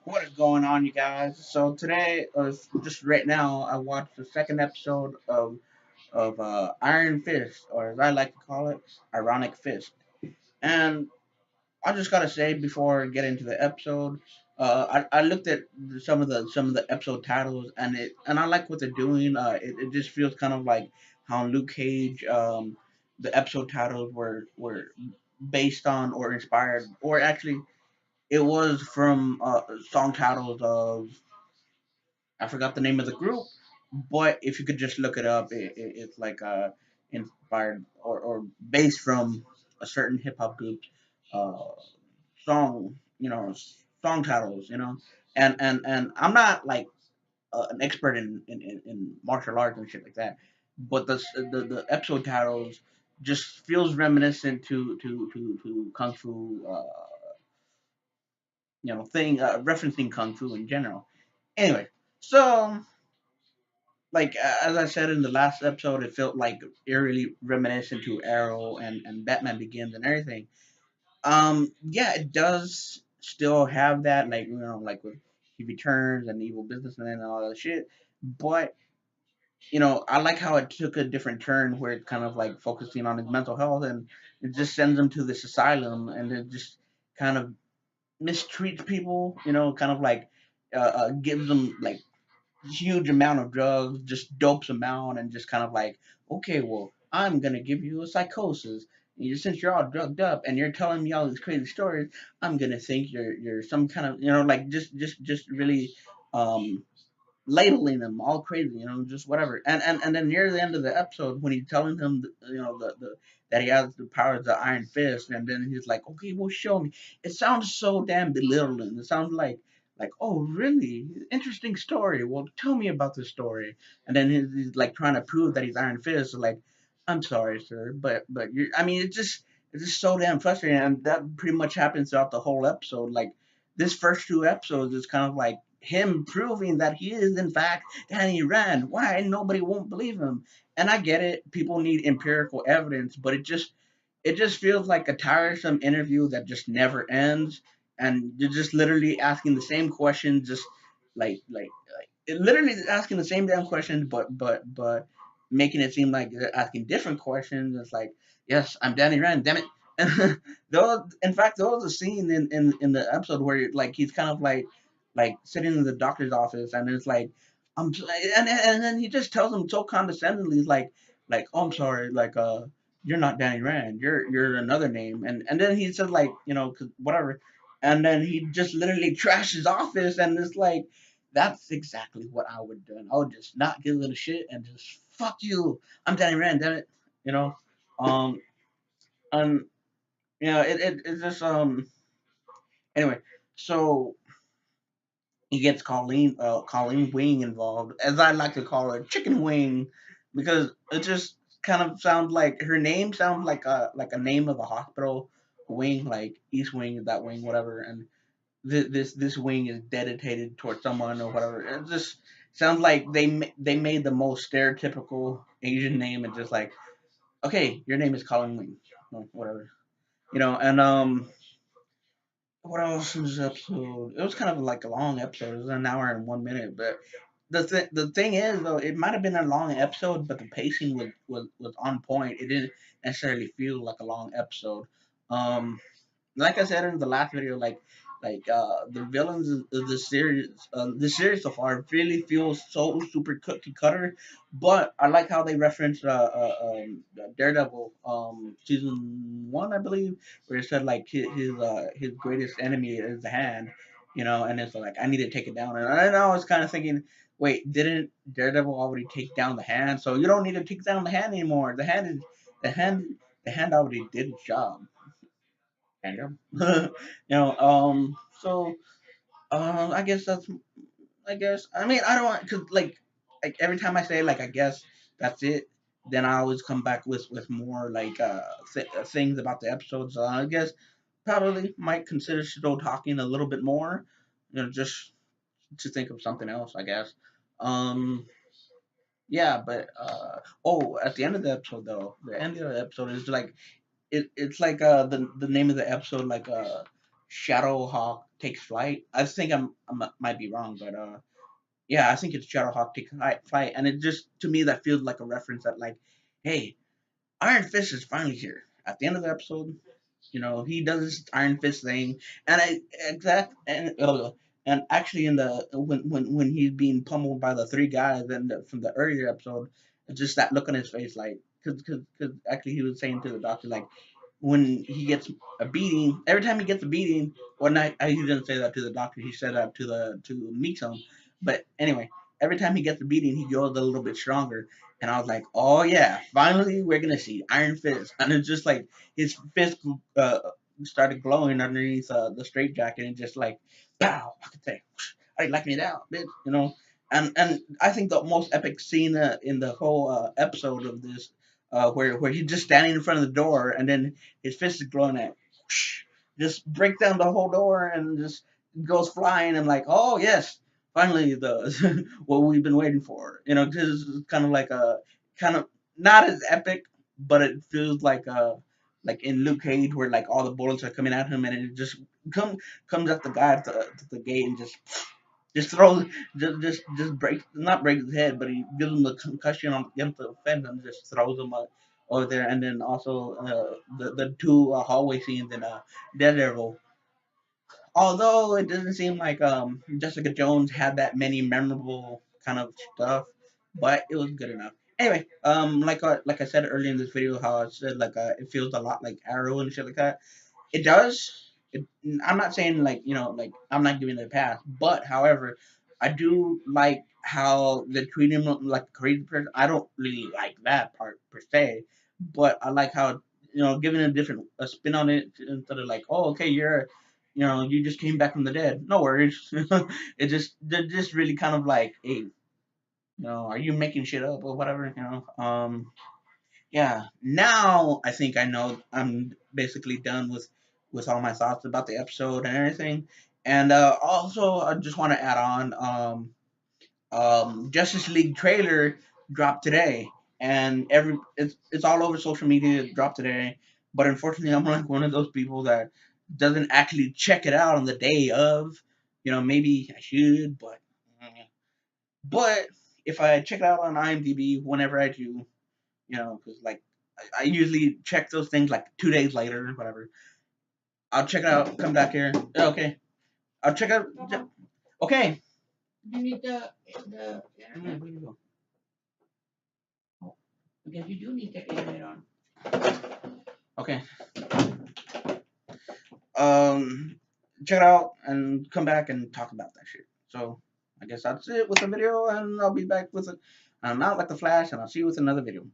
What is going on, you guys? So today, just right now, I watched the second episode of Iron Fist, or as I like to call it, Ironic Fist. And I just gotta say before I get into the episode, I looked at some of the episode titles, and I like what they're doing. It just feels kind of like how Luke Cage, the episode titles were based on or inspired, or actually it was from song titles of, I forgot the name of the group, but if you could just look it up, it's like inspired or based from a certain hip hop group's uh, song, song titles, and I'm not like an expert in martial arts and shit like that, but the episode titles just feels reminiscent to kung fu, referencing kung fu in general. Anyway, so like as I said in the last episode, it felt like eerily reminiscent to Arrow and Batman Begins and everything. Yeah, it does still have that, like like with he returns and evil businessman and all that shit. But I like how it took a different turn where it's kind of like focusing on his mental health, and it just sends him to this asylum, and it just kind of mistreats people. Kind of like gives them like huge amount of drugs, just dopes them out, and just kind of like, okay, well, I'm gonna give you a psychosis. Since you're all drugged up and you're telling me all these crazy stories, I'm gonna think you're some kind of like just really um labeling them all crazy, just whatever. And then near the end of the episode, when he's telling him, that he has the powers of the Iron Fist, and then he's like, "Okay, well, show me." It sounds so damn belittling. It sounds like, "Oh, really? Interesting story. Well, tell me about the story." And then he's like trying to prove that he's Iron Fist. So like, I'm sorry, sir, but you. I mean, it's just so damn frustrating, and that pretty much happens throughout the whole episode. Like this first two episodes is kind of like him proving that he is in fact Danny Rand. Why nobody won't believe him? And I get it. People need empirical evidence, but it just feels like a tiresome interview that just never ends, and you're just literally asking the same question, just like it literally is asking the same damn questions, but making it seem like they're asking different questions. It's like, yes, I'm Danny Rand, damn it. And in fact, there was a scene in the episode where like he's kind of like sitting in the doctor's office, and it's like, and then he just tells him so condescendingly, like, oh, I'm sorry, like, you're not Danny Rand, you're another name, and then he said, like, 'cause whatever, and then he just literally trashed his office, and it's like, that's exactly what I would do. I would just not give it a shit and just fuck you. I'm Danny Rand, damn it, you know, um, and it's just anyway, so he gets Colleen Wing involved, as I like to call her, Chicken Wing, because it just kind of sounds like her name sounds like a name of a hospital wing, like East Wing, that wing, whatever, and this wing is dedicated towards someone or whatever. It just sounds like they made the most stereotypical Asian name, and just like, okay, your name is Colin Wing, or whatever, and what else was this episode? It was kind of like a long episode. It was an hour and 1 minute. But the thing is though, it might have been a long episode, but the pacing was on point. It didn't necessarily feel like a long episode. Um, like I said in the last video, like the villains of the series so far really feels so super cookie cutter. But I like how they referenced Daredevil season one, I believe, where it said like his greatest enemy is the hand, and it's like, I need to take it down. And I was kind of thinking, wait, didn't Daredevil already take down the hand? So you don't need to take down the hand anymore. The hand the hand already did its job. Kind of. So I guess that's. I guess. I mean, I don't want, cause like every time I say like, I guess that's it, then I always come back with more like things about the episode. So I guess probably might consider still talking a little bit more, just to think of something else. I guess. Um. Yeah, but oh, at the end of the episode though, the end of the episode is like it's like the name of the episode, like Shadowhawk takes flight. I think might be wrong, but yeah, I think it's Shadowhawk takes flight, and it just to me that feels like a reference that like, hey, Iron Fist is finally here. At the end of the episode, he does his Iron Fist thing, and I exact and actually in the when he's being pummeled by the three guys from the earlier episode, it's just that look on his face, like because actually he was saying to the doctor like when he gets a beating, every time he gets a beating, well, not, he didn't say that to the doctor. He said that to Mixon. But anyway, every time he gets a beating, he goes a little bit stronger. And I was like, oh yeah, finally we're gonna see Iron Fist. And it's just like his fist started glowing underneath the straight jacket, and just like, pow, I could say, I like me down, bitch. And I think the most epic scene in the whole episode of this, where he's just standing in front of the door, and then his fist is glowing at, just break down the whole door and just goes flying. I'm like, oh yes, finally the what we've been waiting for. Because it's kind of like a kind of not as epic, but it feels like in Luke Cage where like all the bullets are coming at him, and it just come comes at the guy at the gate and just throws, just breaks, not breaks his head, but he gives him the concussion on against the fence and just throws him over there. And then also the two hallway scenes in Daredevil. Although it doesn't seem like Jessica Jones had that many memorable kind of stuff, but it was good enough. Anyway, like I said earlier in this video, how I said like it feels a lot like Arrow and shit like that. It does. I'm not saying like like I'm not giving it a pass, but however, I do like how they treat him like a crazy person. I don't really like that part per se, but I like how giving a different a spin on it instead of like, oh okay, you just came back from the dead. No worries. They're just really kind of like, hey, are you making shit up or whatever? Yeah, now I think I know I'm basically done with all my thoughts about the episode and everything. And also, I just want to add on Justice League trailer dropped today, and it's all over social media. It dropped today, but unfortunately, I'm like one of those people that doesn't actually check it out on the day of. Maybe I should, but if I check it out on IMDb whenever I do, because like I usually check those things like 2 days later, whatever. I'll check it out. Come back here. Yeah, okay. I'll check out. Okay. You need the internet. Where you go? Oh, because you do need the internet on. Okay. Um, check it out and come back and talk about that shit. So I guess that's it with the video, and I'll be back with it. I'm out like the Flash, and I'll see you with another video.